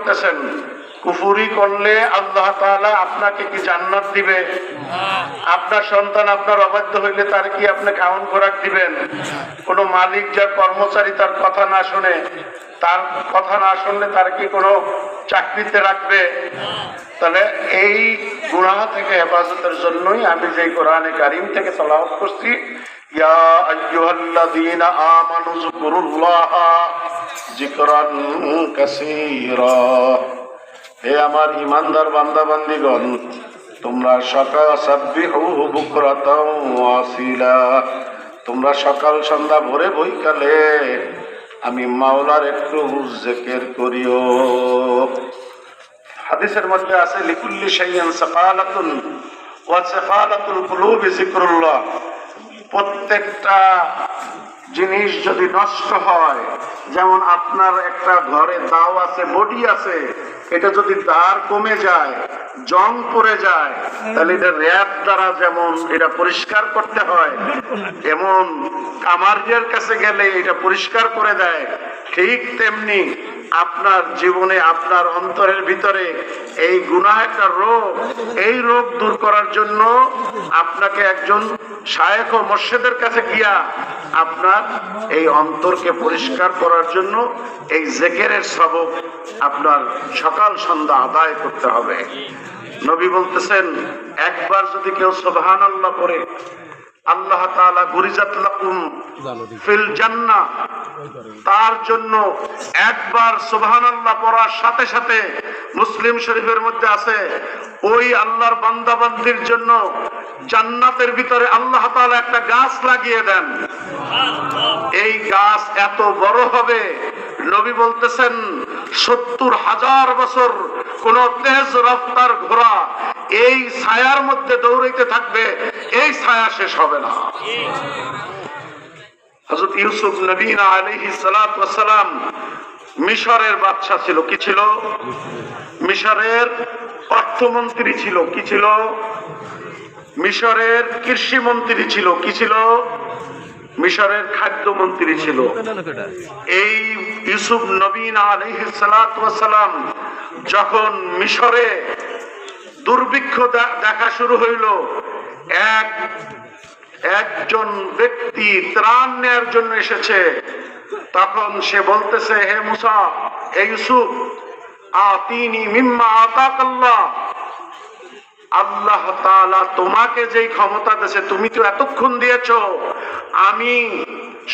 করতেছেন, কুফরি করলে আল্লাহ তাআলা আপনাকে কি জান্নাত দিবে? আপনার সন্তান আপনার অবাধ্য হইলে তার কি আপনি খাওয়ান খোরাক দিবেন? কোনো মালিক যার কর্মচারী তার কথা না শুনে, তার কথা না শুনলে তার কি কোনো চাকরিতে রাখবে? তাহলে এই গুনাহ থেকে হেফাজতের জন্যই আমি যে কোরআনে কারীম থেকে তেলাওয়াত করছি, ইয়া আইয়ুহাল্লাযীনা আমানু যকুরুল্লাহা যিকরান কাসীরা। হে আমার ঈমানদার বান্দা বান্দীগণ, তোমরা সকাল সাব্বিহুহু বুকরাতাও ওয়া আসীলা, তোমরা সকাল সন্ধ্যা ভোরে বৈকালে আমি মাওলার একটু জিকির করিও। হাদিসের মধ্যে আছে লিকুল্লি শাইইন সাকালাতুন ওয়া সাকালাতুল কুলুবি যিকরুল্লাহ। প্রত্যেকটা জিনিস যদি নষ্ট হয়, যেমন আপনার একটা ঘরে দাও আছে, বডি আছে, এটা যদি দাঁড় কমে যায়, জং পড়ে যায়, তাহলে এটা র‍্যাপ দ্বারা যেমন এটা পরিষ্কার করতে হয়, এমন কামারিয়ার কাছে গেলে এটা পরিষ্কার করে দেয়, ঠিক তেমনি আপনার জীবনে আপনার অন্তরের ভিতরে এই গুনাহ একটা রোগ, এই রোগ দূর করার জন্য আপনাকে একজন শায়েখ ও মুর্শিদের কাছে গিয়া আপনার এই অন্তরকে পরিষ্কার করার জন্য এই জিকিরের সবক আপনার সকাল সন্ধ্যা আদায় করতে হবে। নবী বলতেছেন, একবার যদি কেউ সুবহানাল্লাহ পড়ে, আল্লাহ তাআলা গুরিজাত লাকুম ফিল জান্নাহ, তার জন্য একবার সুবহানাল্লাহ পড়ার সাথে সাথে মুসলিম শরীফের মধ্যে আছে, ওই আল্লাহর বান্দা বান্দির জন্য জান্নাতের ভিতরে আল্লাহ তাআলা একটা গাছ লাগিয়ে দেন। এই গাছ এত বড় হবে, নবী বলতেছেন ৭০,০০০ বছর কোন তেজ রফতার ঘোড়া এই ছায়ার মধ্যে দৌড়াইতে থাকবে, এই ছায়া শেষ হবে না। হযরত ইউসুফ নবী আলাইহিস সালাতু ওয়াস সালাম মিশরের বাদশা ছিল। কি ছিল? মিশরের অর্থমন্ত্রী ছিল। কি ছিল? মিশরের কৃষি মন্ত্রী ছিল। কি ছিল? মিশরের খাদ্যমন্ত্রী ছিল। এই ইউসুফ নবী আলাইহিস সালাতু ওয়াস সালাম যখন মিশরে দুর্ভিক্ষ দেখা শুরু হইল, একজন ব্যক্তি ত্রাণ নেয়ার জন্য এসেছে, তখন সে বলতেছে, হে মুসা, হে ইউসুফ, আতিনি মিম্মা আতাকাল্লাহ, আল্লাহ তাআলা তোমাকে যেই ক্ষমতা দিয়েছে, তুমি তো এতক্ষণ দিয়েছো, আমি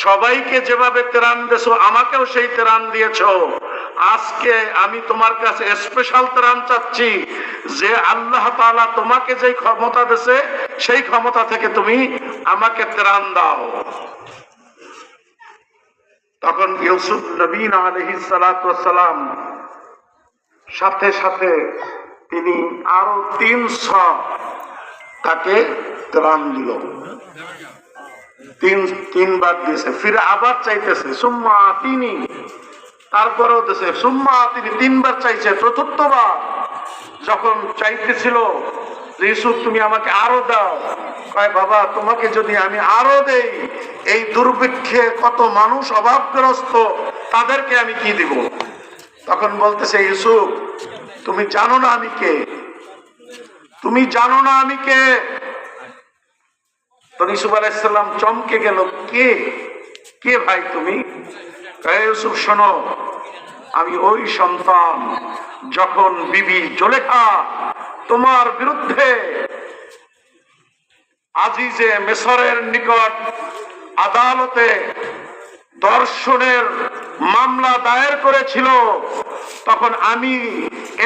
সবাইকে যেভাবে ত্রাণ দিয়েছো আমাকেও সেই ত্রাণ দিয়েছো, আজকে আমি তোমার কাছে স্পেশাল ত্রাণ চাচ্ছি, যে আল্লাহ তাআলা তোমাকে যেই ক্ষমতা দিয়েছে সেই ক্ষমতা থেকে তুমি আমাকে ত্রাণ দাও। তখন ইউসুফ নবী আলাইহিস সালাতু ওয়াস সালাম সাথে সাথে তিনি আরো ৩০০ তাকে ত্রাণ দিল। তিনবার দিয়েছে, ফিরে আবার চাইতেছে, সুম্মা তিনি, তারপরেও দিয়েছে, সুম্মা তিনি, তিনবার চাইছে। চতুর্থবার যখন চাইতেছিল, ইউসুফ তুমি আমাকে আরো দাও, কয় বাবা তোমাকে যদি আমি আরো দেই, এই দুর্ভিক্ষে কত মানুষ অভাবগ্রস্ত, তাদেরকে আমি কি দিব? তখন বলতেছে, ইউসুফ তুমি জানো না আমি কে, তুমি জানো না আমি কে। তো ইউসুফ আলাইহিস সালাম চমকে গেল, কে কে ভাই তুমি? ইউসুফ শোনো, আমি ওই সন্তান যখন বিবি জুলেখা তোমার বিরুদ্ধে আজিজে মিসরের নিকট আদালতে ধর্ষণের মামলা দায়ের করেছিল, তখন আমি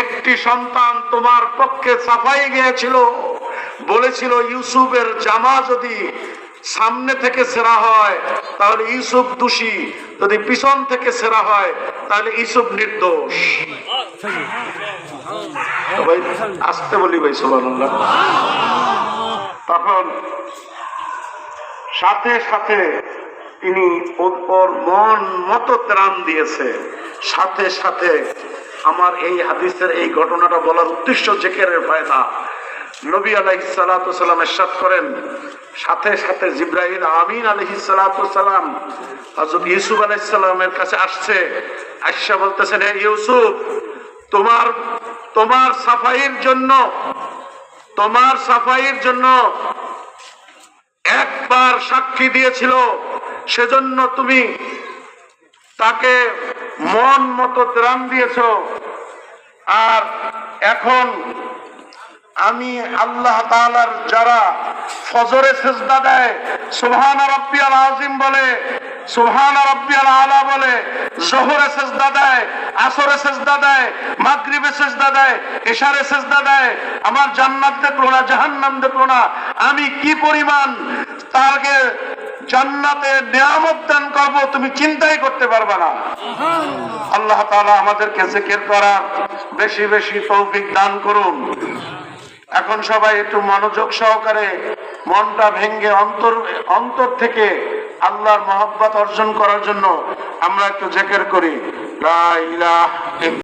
একটি সন্তান তোমার পক্ষে সাফাই গিয়েছিল, বলেছিল ইউসুফের জামা যদি সামনে থেকে ছেঁড়া হয় তাহলে ইউসুফ দোষী, যদি পিছন থেকে ছেঁড়া হয় তাহলে ইউসুফ নির্দোষ। ভাই আসতে বলি ভাই, সুবহানাল্লাহ। তখন সাথে সাথে তিনি ওর মন মতো ত্রাণ দিয়েছে। সাথে সাথে আমার এই হাদিসের এই ঘটনাটা বলার উদ্দেশ্য জিকিরের ফায়দা। নবী আলাইহিস সালাতু ওয়াস সালাম ইরশাদ করেন, সাথে সাথে জিবরাইল আমিন আলাইহিস সালাতু ওয়াস সালাম হযরত ইউসুফ আলাইহিস সালামের কাছে আসছে, আয়েশা বলতেছেন, হে ইউসুফ তোমার তোমার সাফাইয়ের জন্য একবার সাক্ষী দিয়েছিল, সেজন্য তুমি তাকে মন মতো ত্রাণ দিয়েছ। আর এখন আমি আল্লাহ তাআলার যারা ফজরে সিজদা দেয়, সুবহান রাব্বিয়াল আযীম বলে, সুবহান রাব্বিয়াল আলা বলে, যোহরে সিজদা দেয়, আসরে সিজদা দেয়, মাগরিবে সিজদা দেয়, ইশারে সিজদা দেয়, আমার জান্নাত দেখলো না, জাহান্নাম দেখলো না, আমি কি পরিমাণ তাকে জান্নাতে নিয়ামত দান করব তুমি চিন্তাই করতে পারবে না। আল্লাহ তাআলা আমাদেরকে জিকির করার বেশি বেশি তৌফিক দান করুন। এখন সবাই একটু মনোযোগ সহকারে মনটা ভেঙে অন্তর থেকে আল্লাহর মহব্বত অর্জন করার জন্য আমরা একটু জিকির করি, লা ইলাহা